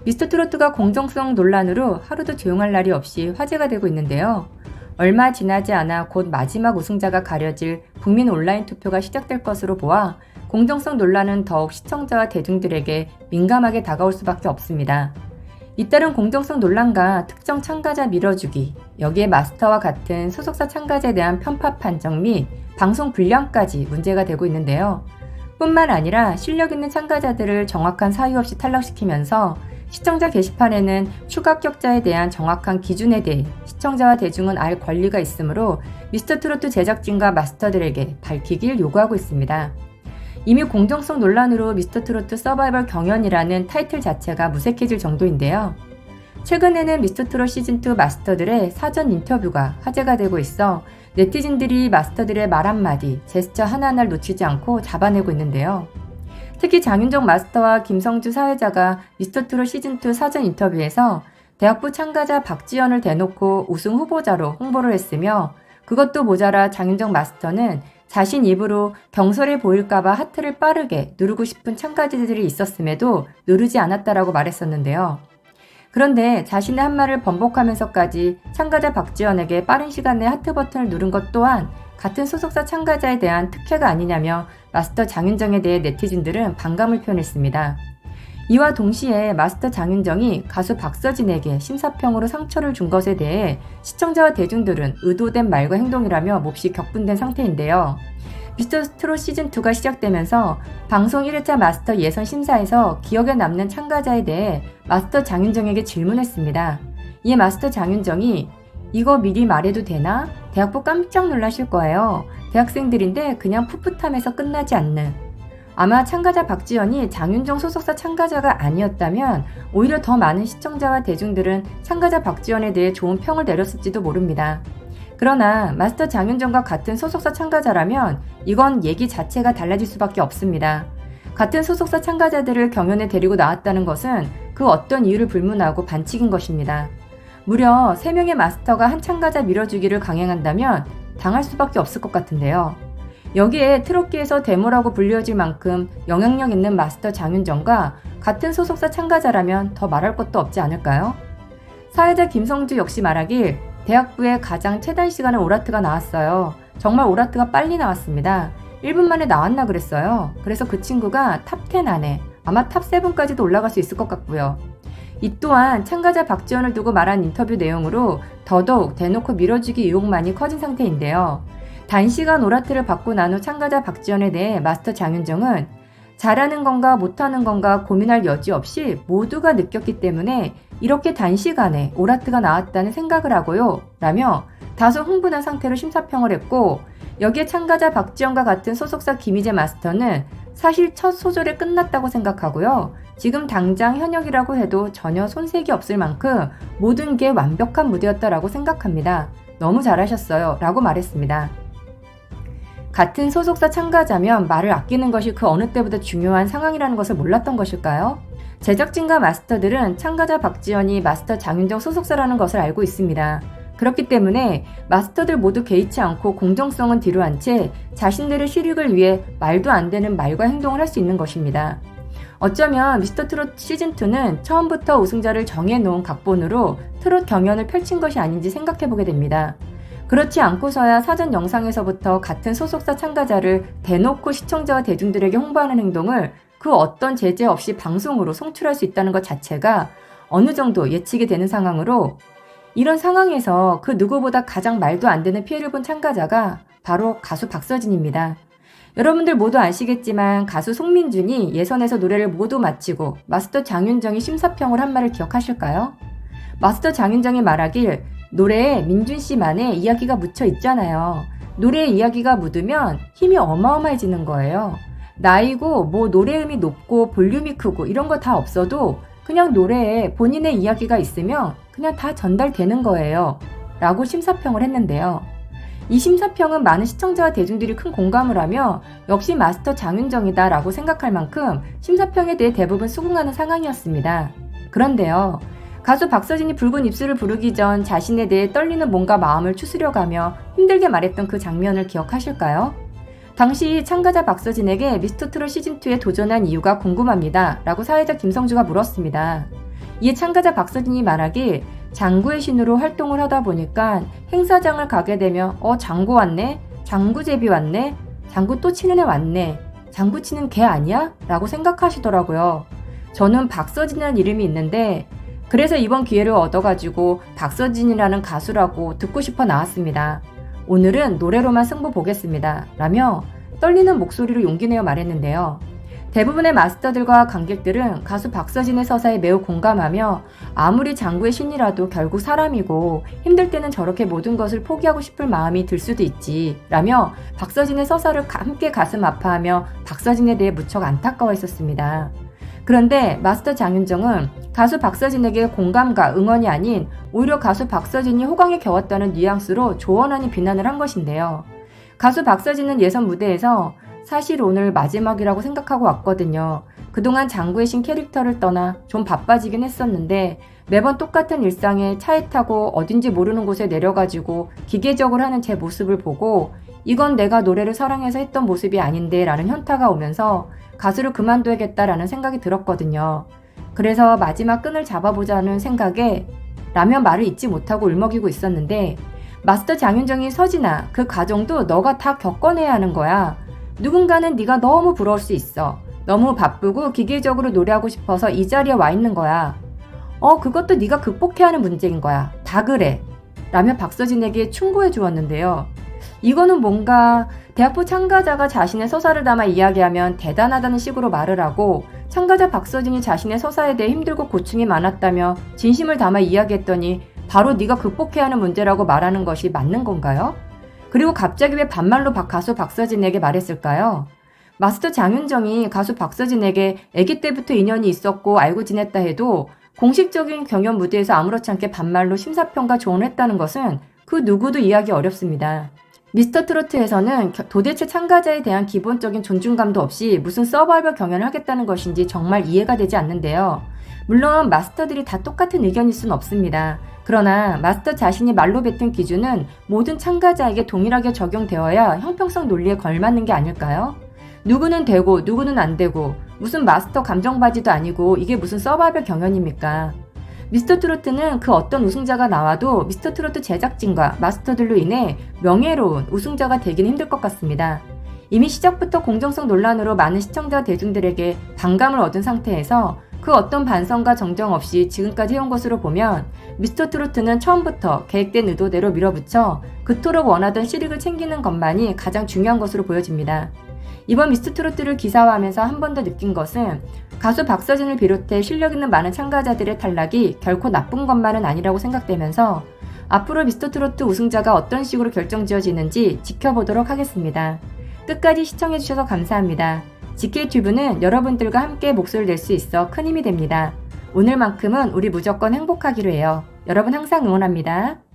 미스터트로트가 공정성 논란으로 하루도 조용할 날이 없이 화제가 되고 있는데요. 얼마 지나지 않아 곧 마지막 우승자가 가려질 국민 온라인 투표가 시작될 것으로 보아 공정성 논란은 더욱 시청자와 대중들에게 민감하게 다가올 수밖에 없습니다. 잇따른 공정성 논란과 특정 참가자 밀어주기, 여기에 마스터와 같은 소속사 참가자에 대한 편파 판정 및 방송 불량까지 문제가 되고 있는데요. 뿐만 아니라 실력 있는 참가자들을 정확한 사유 없이 탈락시키면서 시청자 게시판에는 추가 합격자에 대한 정확한 기준에 대해 시청자와 대중은 알 권리가 있으므로 미스터트로트 제작진과 마스터들에게 밝히길 요구하고 있습니다. 이미 공정성 논란으로 미스터트로트 서바이벌 경연이라는 타이틀 자체가 무색해질 정도인데요. 최근에는 미스터트롯 시즌2 마스터들의 사전 인터뷰가 화제가 되고 있어 네티즌들이 마스터들의 말 한마디, 제스처 하나하나를 놓치지 않고 잡아내고 있는데요. 특히 장윤정 마스터와 김성주 사회자가 미스터트롯 시즌2 사전 인터뷰에서 대학부 참가자 박지연을 대놓고 우승 후보자로 홍보를 했으며 그것도 모자라 장윤정 마스터는 자신 입으로 경솔해 보일까봐 하트를 빠르게 누르고 싶은 참가자들이 있었음에도 누르지 않았다라고 말했었는데요. 그런데 자신의 한 말을 번복하면서까지 참가자 박지연에게 빠른 시간 내에 하트 버튼을 누른 것 또한 같은 소속사 참가자에 대한 특혜가 아니냐며 마스터 장윤정에 대해 네티즌들은 반감을 표현했습니다. 이와 동시에 마스터 장윤정이 가수 박서진에게 심사평으로 상처를 준 것에 대해 시청자와 대중들은 의도된 말과 행동이라며 몹시 격분된 상태인데요. 미스터트롯 시즌2가 시작되면서 방송 1회차 마스터 예선 심사에서 기억에 남는 참가자에 대해 마스터 장윤정에게 질문했습니다. 이에 마스터 장윤정이 이거 미리 말해도 되나? 대학부 깜짝 놀라실 거예요. 대학생들인데 그냥 풋풋함에서 끝나지 않는. 아마 참가자 박지연이 장윤정 소속사 참가자가 아니었다면 오히려 더 많은 시청자와 대중들은 참가자 박지연에 대해 좋은 평을 내렸을지도 모릅니다. 그러나 마스터 장윤정과 같은 소속사 참가자라면 이건 얘기 자체가 달라질 수밖에 없습니다. 같은 소속사 참가자들을 경연에 데리고 나왔다는 것은 그 어떤 이유를 불문하고 반칙인 것입니다. 무려 3명의 마스터가 한 참가자 밀어주기를 강행한다면 당할 수밖에 없을 것 같은데요. 여기에 트롯계에서 데모라고 불리워질 만큼 영향력 있는 마스터 장윤정과 같은 소속사 참가자라면 더 말할 것도 없지 않을까요? 사회자 김성주 역시 말하길 대학부에 가장 최단 시간에 오라트가 나왔어요. 정말 오라트가 빨리 나왔습니다. 1분 만에 나왔나 그랬어요. 그래서 그 친구가 탑10 안에 아마 탑7까지도 올라갈 수 있을 것 같고요. 이 또한 참가자 박지연을 두고 말한 인터뷰 내용으로 더더욱 대놓고 밀어주기 의혹만이 커진 상태인데요. 단시간 오라트를 받고 난 후 참가자 박지연에 대해 마스터 장윤정은 잘하는 건가 못하는 건가 고민할 여지 없이 모두가 느꼈기 때문에 이렇게 단시간에 오라트가 나왔다는 생각을 하고요 라며 다소 흥분한 상태로 심사평을 했고 여기에 참가자 박지연과 같은 소속사 김희재 마스터는 사실 첫 소절에 끝났다고 생각하고요. 지금 당장 현역이라고 해도 전혀 손색이 없을 만큼 모든 게 완벽한 무대였다라고 생각합니다. 너무 잘하셨어요 라고 말했습니다. 같은 소속사 참가자면 말을 아끼는 것이 그 어느 때보다 중요한 상황이라는 것을 몰랐던 것일까요? 제작진과 마스터들은 참가자 박지연이 마스터 장윤정 소속사라는 것을 알고 있습니다. 그렇기 때문에 마스터들 모두 개의치 않고 공정성은 뒤로 한 채 자신들의 실익을 위해 말도 안 되는 말과 행동을 할 수 있는 것입니다. 어쩌면 미스터트롯 시즌2는 처음부터 우승자를 정해놓은 각본으로 트롯 경연을 펼친 것이 아닌지 생각해보게 됩니다. 그렇지 않고서야 사전 영상에서부터 같은 소속사 참가자를 대놓고 시청자와 대중들에게 홍보하는 행동을 그 어떤 제재 없이 방송으로 송출할 수 있다는 것 자체가 어느 정도 예측이 되는 상황으로 이런 상황에서 그 누구보다 가장 말도 안 되는 피해를 본 참가자가 바로 가수 박서진입니다. 여러분들 모두 아시겠지만 가수 송민준이 예선에서 노래를 모두 마치고 마스터 장윤정이 심사평을 한 말을 기억하실까요? 마스터 장윤정이 말하길 노래에 민준씨만의 이야기가 묻혀 있잖아요. 노래에 이야기가 묻으면 힘이 어마어마해지는 거예요. 나이고 뭐 노래음이 높고 볼륨이 크고 이런 거 다 없어도 그냥 노래에 본인의 이야기가 있으면 그냥 다 전달되는 거예요. 라고 심사평을 했는데요. 이 심사평은 많은 시청자와 대중들이 큰 공감을 하며 역시 마스터 장윤정이다 라고 생각할 만큼 심사평에 대해 대부분 수긍하는 상황이었습니다. 그런데요. 가수 박서진이 붉은 입술을 부르기 전 자신에 대해 떨리는 몸과 마음을 추스려가며 힘들게 말했던 그 장면을 기억하실까요? 당시 참가자 박서진에게 미스터트롯 시즌2에 도전한 이유가 궁금합니다 라고 사회자 김성주가 물었습니다. 이에 참가자 박서진이 말하길 장구의 신으로 활동을 하다 보니까 행사장을 가게 되면 장구 왔네? 장구 제비 왔네? 장구 또 치는 애 왔네? 장구 치는 걔 아니야? 라고 생각하시더라고요. 저는 박서진이라는 이름이 있는데 그래서 이번 기회를 얻어가지고 박서진이라는 가수라고 듣고 싶어 나왔습니다. 오늘은 노래로만 승부 보겠습니다. 라며 떨리는 목소리로 용기내어 말했는데요. 대부분의 마스터들과 관객들은 가수 박서진의 서사에 매우 공감하며 아무리 장구의 신이라도 결국 사람이고 힘들 때는 저렇게 모든 것을 포기하고 싶을 마음이 들 수도 있지 라며 박서진의 서사를 함께 가슴 아파하며 박서진에 대해 무척 안타까워 했었습니다. 그런데 마스터 장윤정은 가수 박서진에게 공감과 응원이 아닌 오히려 가수 박서진이 호강에 겨웠다는 뉘앙스로 조원하니 비난을 한 것인데요. 가수 박서진은 예선 무대에서 사실 오늘 마지막이라고 생각하고 왔거든요. 그동안 장구의 신 캐릭터를 떠나 좀 바빠지긴 했었는데 매번 똑같은 일상에 차에 타고 어딘지 모르는 곳에 내려가지고 기계적으로 하는 제 모습을 보고 이건 내가 노래를 사랑해서 했던 모습이 아닌데 라는 현타가 오면서 가수를 그만둬야겠다라는 생각이 들었거든요. 그래서 마지막 끈을 잡아보자는 생각에 라며 말을 잊지 못하고 울먹이고 있었는데 마스터 장윤정이 서진아 그 과정도 너가 다 겪어내야 하는 거야. 누군가는 네가 너무 부러울 수 있어. 너무 바쁘고 기계적으로 노래하고 싶어서 이 자리에 와 있는 거야. 그것도 네가 극복해야 하는 문제인 거야. 다 그래. 라며 박서진에게 충고해 주었는데요. 이거는 뭔가 대학부 참가자가 자신의 서사를 담아 이야기하면 대단하다는 식으로 말을 하고 참가자 박서진이 자신의 서사에 대해 힘들고 고충이 많았다며 진심을 담아 이야기했더니 바로 네가 극복해야 하는 문제라고 말하는 것이 맞는 건가요? 그리고 갑자기 왜 반말로 가수 박서진에게 말했을까요? 마스터 장윤정이 가수 박서진에게 아기 때부터 인연이 있었고 알고 지냈다 해도 공식적인 경연 무대에서 아무렇지 않게 반말로 심사평가 조언을 했다는 것은 그 누구도 이해하기 어렵습니다. 미스터트로트에서는 도대체 참가자에 대한 기본적인 존중감도 없이 무슨 서바이벌 경연을 하겠다는 것인지 정말 이해가 되지 않는데요. 물론 마스터들이 다 똑같은 의견일 수는 없습니다. 그러나 마스터 자신이 말로 뱉은 기준은 모든 참가자에게 동일하게 적용되어야 형평성 논리에 걸맞는 게 아닐까요? 누구는 되고 누구는 안 되고 무슨 마스터 감정바지도 아니고 이게 무슨 서바이벌 경연입니까? 미스터트로트는 그 어떤 우승자가 나와도 미스터트로트 제작진과 마스터들로 인해 명예로운 우승자가 되기는 힘들 것 같습니다. 이미 시작부터 공정성 논란으로 많은 시청자 대중들에게 반감을 얻은 상태에서 그 어떤 반성과 정정 없이 지금까지 해온 것으로 보면 미스터트로트는 처음부터 계획된 의도대로 밀어붙여 그토록 원하던 실익을 챙기는 것만이 가장 중요한 것으로 보여집니다. 이번 미스터트로트를 기사화하면서 한 번 더 느낀 것은 가수 박서진을 비롯해 실력 있는 많은 참가자들의 탈락이 결코 나쁜 것만은 아니라고 생각되면서 앞으로 미스터트로트 우승자가 어떤 식으로 결정지어지는지 지켜보도록 하겠습니다. 끝까지 시청해주셔서 감사합니다. GK튜브는 여러분들과 함께 목소리를 낼 수 있어 큰 힘이 됩니다. 오늘만큼은 우리 무조건 행복하기로 해요. 여러분 항상 응원합니다.